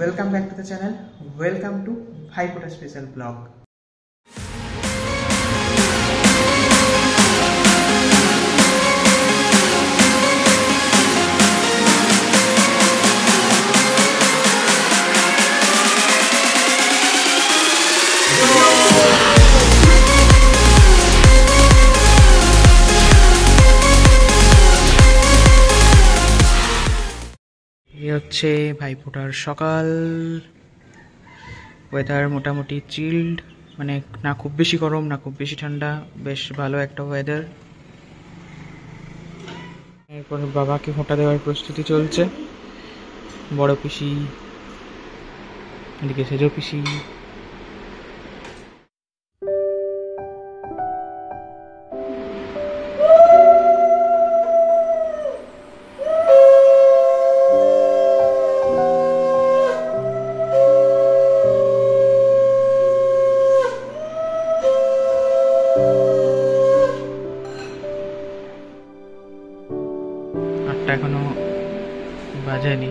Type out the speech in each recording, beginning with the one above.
welcome back to the channel. Welcome to Bhaipota special vlog. ये হচ্ছে ভাইফোঁটার সকাল। Weather মোটামুটি চিল্ড, মানে না খুব বেশি গরম না খুব বেশি ঠান্ডা, বেশ ভালো একটা ওয়েদার। এরপর বাবাকে ফোঁটা দেওয়ার প্রস্তুতি চলছে। বড় পিসি, এদিকে সেজো পিসি। এখনো বাজায়নি।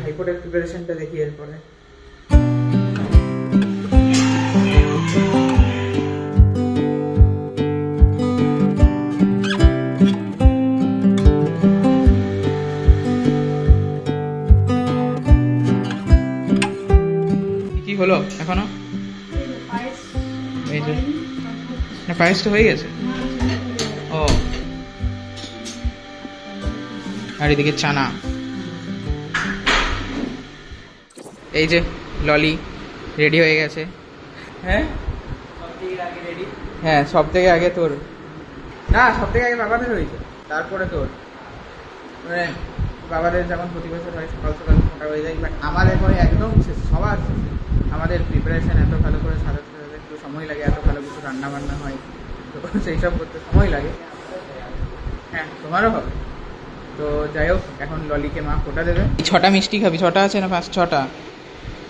ভাইফোঁটার প্রিপারেশনটা দেখি এরপরে। কি হলো এখনো? এই যে না, পায়েস তো হয়ে গেছে। ও, আর এদিকে চানা। এই যে ললি রেডি হয়ে গেছে। হ্যাঁ, হ্যাঁ, সব থেকে আগে তোর না, সব থেকে আগে বাবাদের হয়েছে, তারপরে তোর। মানে বাবাদের যেমন প্রতি বছর হয় সকাল সকাল ফোঁটা হয়ে যায়, বাট আমাদের হয় একদম শেষ, সবার শেষে। আমাদের প্রিপারেশন এত ভালো করে সাজাতে একটু সময় লাগে, এত ভালো কিছু রান্না বান্না হয়, তো সেই সব করতে সময় লাগে। হ্যাঁ, তোমারও হবে। তো যাই হোক, এখন ললিকে মা ফোঁটা দেবে। 6টা মিষ্টি খাবি? 6টা আছে না 5-6টা?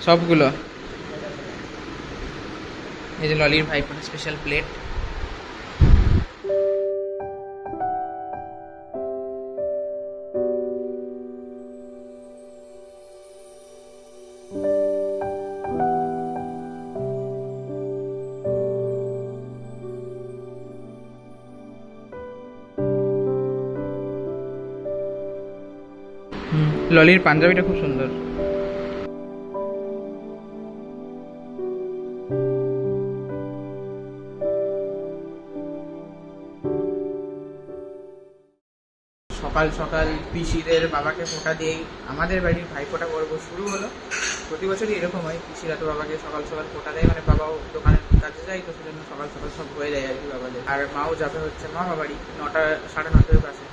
সবগুলো। এই যে ললির ভাইফোঁটা স্পেশাল প্লেট। ললির পাঞ্জাবিটা খুব সুন্দর। সকাল সকাল পিসিদের বাবাকে ফোঁটা দিয়েই আমাদের বাড়ির ভাইফোঁটা পর্ব শুরু হলো। প্রতি বছরই এরকম হয়, পিসিরা তো বাবাকে সকাল সকাল ফোঁটা দেয়, মানে বাবাও দোকানের কাজে যায়, তো সেজন্য সকাল সকাল সব হয়ে যায় আর কি বাবাদের। আর মাও যাবে হচ্ছে মামা বাড়ি 9টা 9:30 কাছে।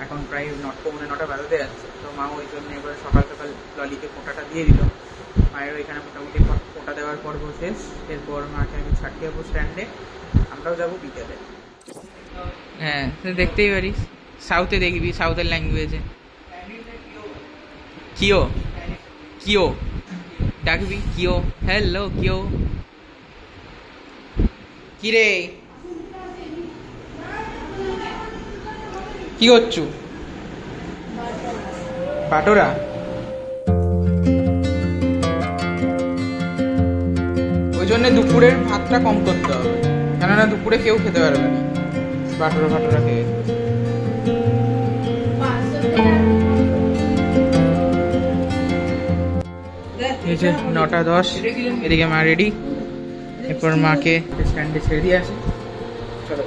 এখন প্রায় 9:09 বাজাতে যাচ্ছে। তো মা ওই জন্য এবার সকাল সকাল ললিকে ফোঁটাটা দিয়ে দিল। মায়ের ওইখানে মোটামুটি ফোঁটা দেওয়ার পর্ব শেষ। এরপর মাকে আমি ছাড়তে যাবো স্ট্যান্ডে, আমরাও যাবো বিকেলে। হ্যাঁ দেখতেই পারিস, সাউথে দেখবি, সাউথের ল্যাঙ্গুয়েজে কিও কিও ডাকবি, কিও হ্যালো কিও। কিরে কি করছু? বাটোরা ওই জন্য দুপুরের ভাতটা কম করতে হবে, কেননা দুপুরে কেউ খেতে পারবে না বাটোরা ফাটোরা খেয়ে। এই যে 9:10, এদিকে মা রেডি। এরপর মাকে স্ট্যান্ডে ছেড়ে দিয়ে আসি, চলো।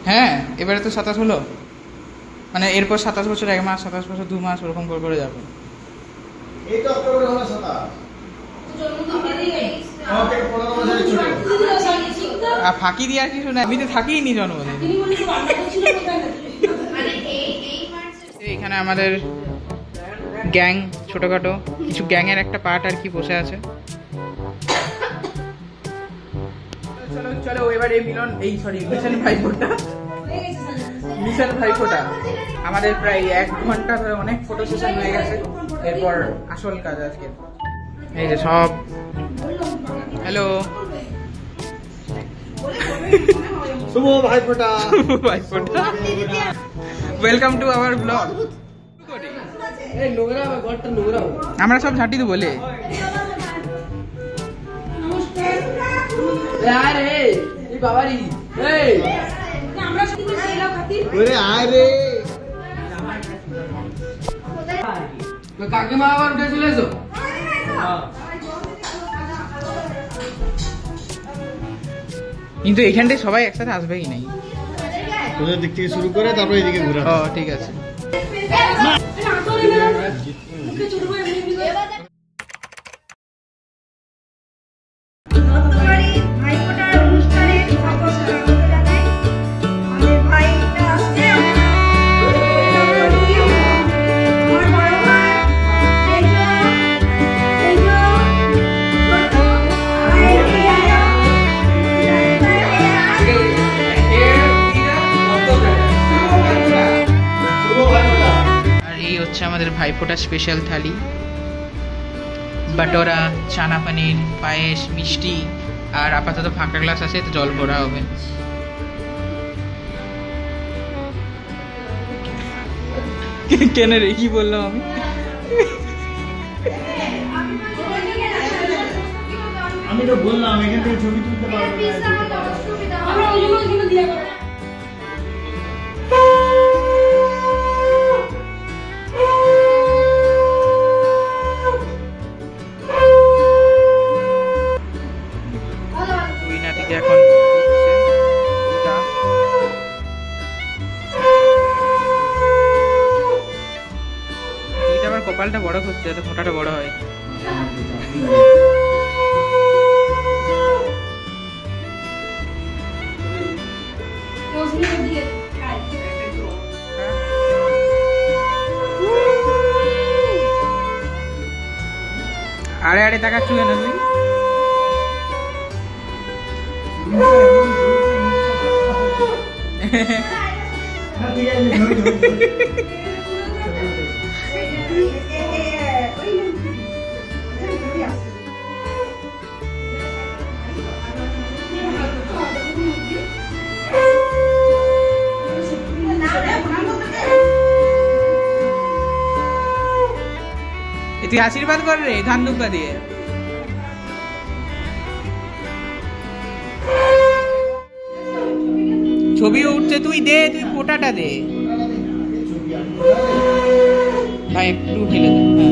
হ্যাঁ এবারে তো 27 হলো, মানে এরপর 27 বছর 1 মাস, 27 বছর 2 মাস, ওরকম করে করে যাবে। এই তো অক্টোবরে হলো 27। ফাঁকি দিয়ে আর কিছু না, আমি তো থাকিই নি জন্মদিন। এখানে আমাদের গ্যাং, ছোটখাটো কিছু গ্যাংয়ের একটা পার্ট আর কি বসে আছে। চলো চলো এবারে মিলন, এই sorry mission Bhaiphonta, mission Bhaiphonta. আমাদের প্রায় 1 ঘন্টা ধরে অনেক ফটো সেশন হয়ে গেছে, এরপর আসল কাজ আজকে। এই যে সব হ্যালো, শুভ Bhaiphonta, Bhaiphonta, welcome to our blog. আমরা সব ঝাঁটি তো বলে কাকিমা আবার উঠে চলে এসো। কিন্তু এখানটায় সবাই একসাথে আসবেই নাই, ওদের দিক থেকে শুরু করে তারপর এদিকে ঘুরে। ও ঠিক আছে। আমাদের ভাইফোঁটা স্পেশাল থালি, বাটোরা, চানা পনির, পায়েস, মিষ্টি, আর আপাতত ফাঁকা গ্লাস আছে, তো জল ভরা হবে। কেন রে, কি বললাম আমি? আমি তো বললাম এখান থেকে ছবি তুলতে পারবো না। এখন আমার কপালটা বড় করছে, যাতে ফোঁটাটা বড় হয়। আরে আরে তাকাচ্ছু কেন তুই? তুই আশীর্বাদ কর রে, ধান দুব্বা দিয়ে। ছবিও উঠছে, তুই দে, তুই ফোঁটাটা দে ভাই, একটু ঢেলে দে।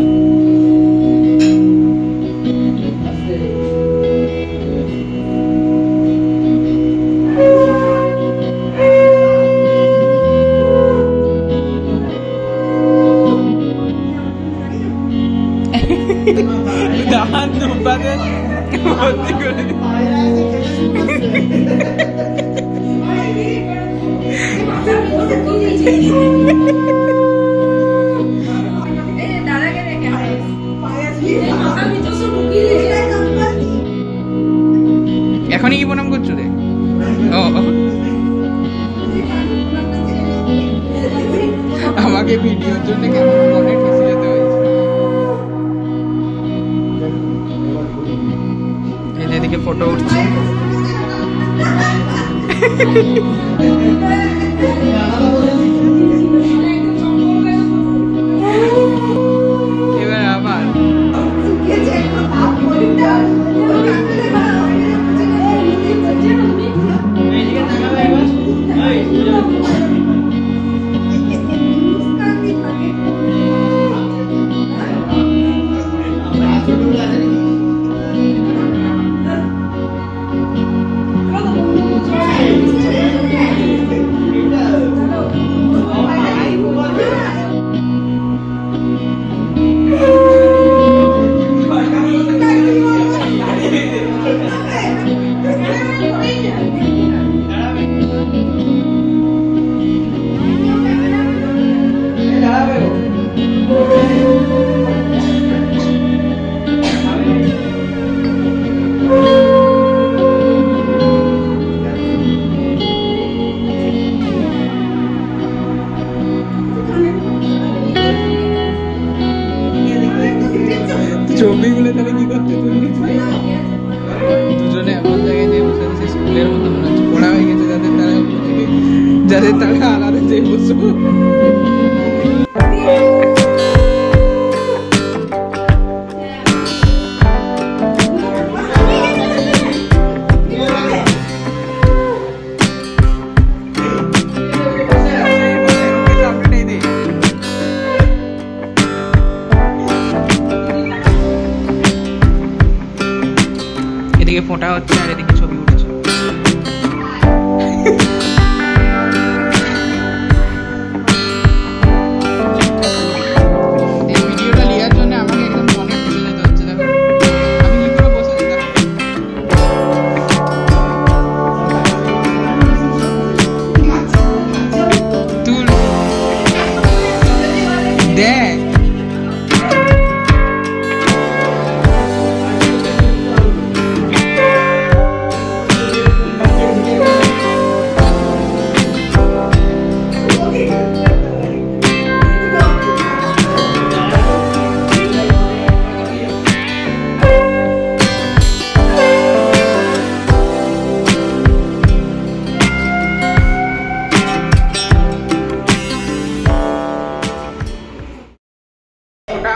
ধান দুব্বা দে। ভর্তি করে দিই। এখনই কি প্রণাম করছো রে? ও আমাকে ভিডিওর জন্য কেমন মনে ঠেসে যেতে হয়েছে। এই যেদিকে ফটো উঠছে এবার আবার ছবিগুলো তাহলে কি করতে দুজনে এমন জায়গায় যে বসে আছে স্কুলের মতো মনে হচ্ছে পড়া হয়ে গেছে যাদের তারা আলাদা যে বসবো। এদিকে ফোঁটা হচ্ছে আর এদিকে ছবি উঠছে। এই ভিডিওটা নেওয়ার জন্য আমাকে একদম মনে ঠেলে যেতে হচ্ছে। দেখো আমি কি করে বসে দিই তুই দেখ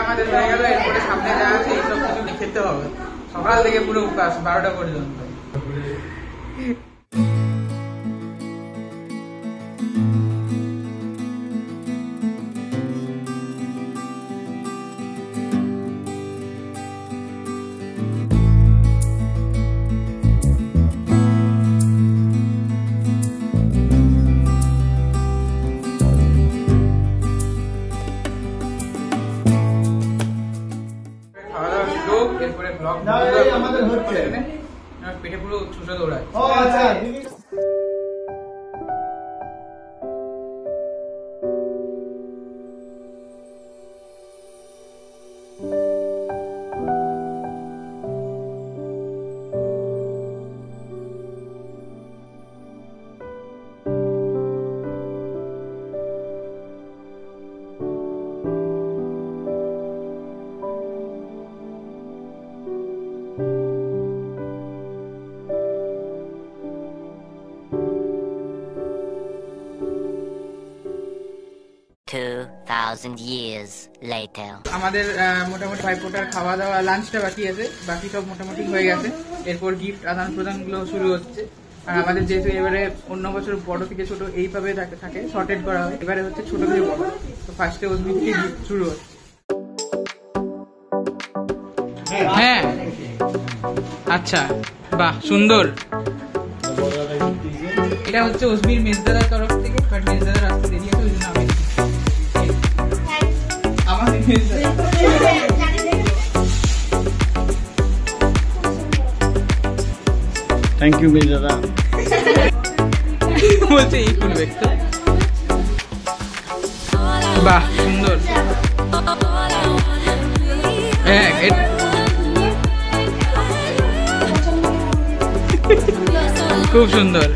আমাদের হয়ে গেল। এরপরে সামনে যা আছে এইসব কিছু খেতে হবে। সকাল থেকে পুরো উপাস 12টা পর্যন্ত। এরপরে ব্লগ আমাদের হচ্ছে পেটে পুরো ছুটে দৌড়ায়। ও আচ্ছা years later. আমাদের মোটামুটি ভাইফোঁটার খাওয়া দাওয়া লাঞ্চটা বাকি আছে, বাকি সব মোটামুটি হয়ে গেছে। এরপর গিফট আদান প্রদান গুলো শুরু হচ্ছে। আর আমাদের যেহেতু এবারে অন্য বছর বড় থেকে ছোট এইভাবে থাকে শর্টেড করা হয়, এবারে হচ্ছে ছোট থেকে বড়। তো ফার্স্টে অজমি থেকে গিফট শুরু হচ্ছে। হ্যাঁ আচ্ছা বাহ সুন্দর। এটা হচ্ছে অজমির মেজদাদার তরফ থেকে, বাট মেজদাদার রাস্তা দেরি আছে ওই জন্য আমি আমাদের থ্যাংক ইউ মেরি দাদা। বলছে এই ফুল ব্যাগ তো। বাহ সুন্দর। হ্যাঁ খুব সুন্দর।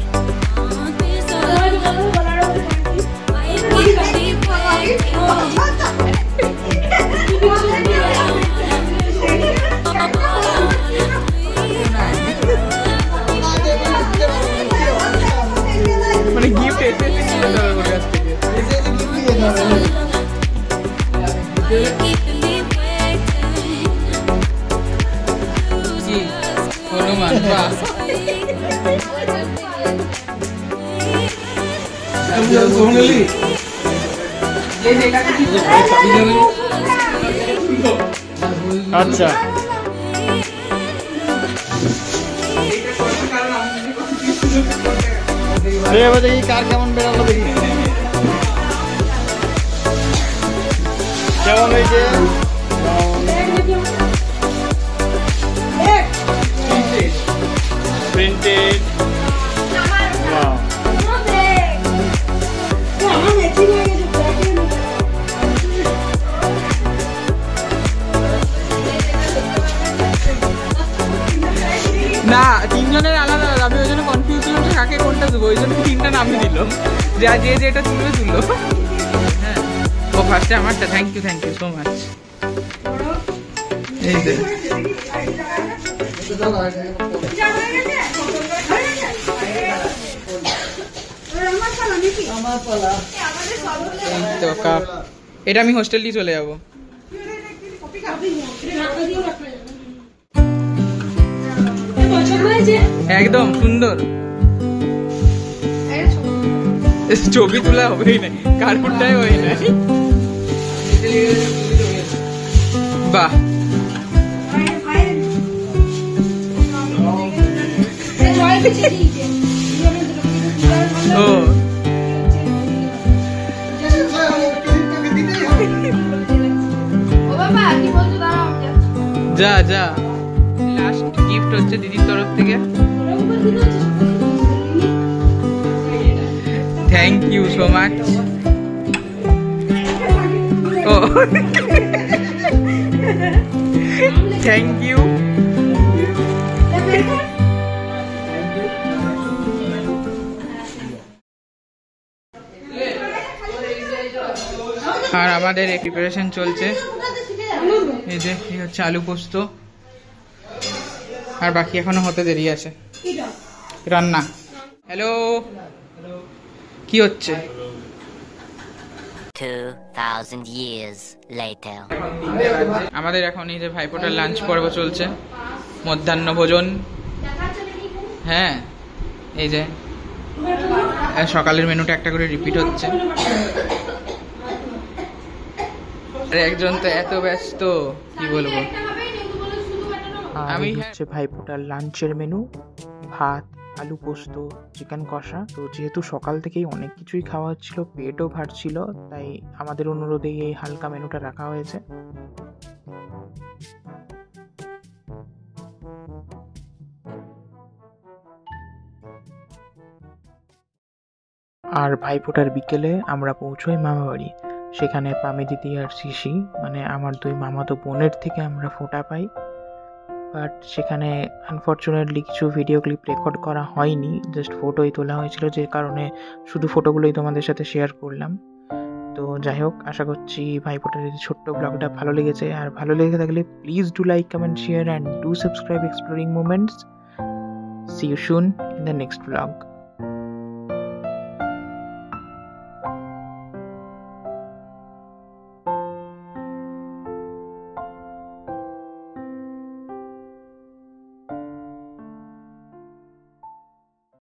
মানে গিফট এসেছে কাছ থেকে। কি হনুমান বাহ আচ্ছা এবার দেখি কার কেমন বেরোলো, দেখি কেমন হয়েছে। প্রিন্টেড না, তিনজনের আলাদা আলাদা। আমি ওই জন্য কনফিউজ ছিলাম যে কাকে কোনটা দেবো, ওই জন্য তিনটা নামই দিল, যা যে যেটা তুলবে তুললো। হ্যাঁ ও ফার্স্টে আমারটা। Thank you so much. এই যে এই তো কাপ। এটা আমি হোস্টেল দিয়ে চলে যাবো। একদম সুন্দর। ছবি তোলা হবেই না, কার্টুনটাই হয় না। বাহ ও যা যা। লাস্ট গিফট হচ্ছে দিদির তরফ থেকে। Thank you so much. ও থ্যাংক ইউ। আর আমাদের প্রিপারেশন চলছে। এই যে এই হচ্ছে আলু পোস্ত, আর বাকি এখনো হতে দেরি আছে রান্না। হ্যালো, কি হচ্ছে? 2000 years later. আমাদের এখন এই যে ভাইফোঁটার লাঞ্চ পর্ব চলছে, মধ্যাহ্ন ভোজন। হ্যাঁ এই যে সকালের মেনুটা একটা করে রিপিট হচ্ছে। আর একজন তো এত ব্যস্ত কি বলবো। আমি হচ্ছে ভাইফোঁটার লাঞ্চের মেনু, ভাত, আলু পোস্ত, চিকেন কষা। তো যেহেতু সকাল থেকেই অনেক কিছুই খাওয়া হচ্ছিল, পেটও ভারছিল, তাই আমাদের অনুরোধে এই হালকা মেনুটা রাখা হয়েছে। আর ভাইফোঁটার বিকেলে আমরা পৌঁছই মামাবাড়ি। সেখানে পামি দিদি আর শিশি, মানে আমার দুই মামাতো বোনের থেকে আমরা ফোঁটা পাই। বাট সেখানে আনফর্চুনেটলি কিছু ভিডিও ক্লিপ রেকর্ড করা হয়নি, জাস্ট ফটোই তোলা হয়েছিল, যে কারণে শুধু ফটোগুলোই তোমাদের সাথে শেয়ার করলাম। তো যাই হোক, আশা করছি ভাইফোঁটার এই ছোট্ট ব্লগটা ভালো লেগেছে। আর ভালো লেগে থাকলে please do like, comment, share and do subscribe exploring moments. See you soon in the next blog.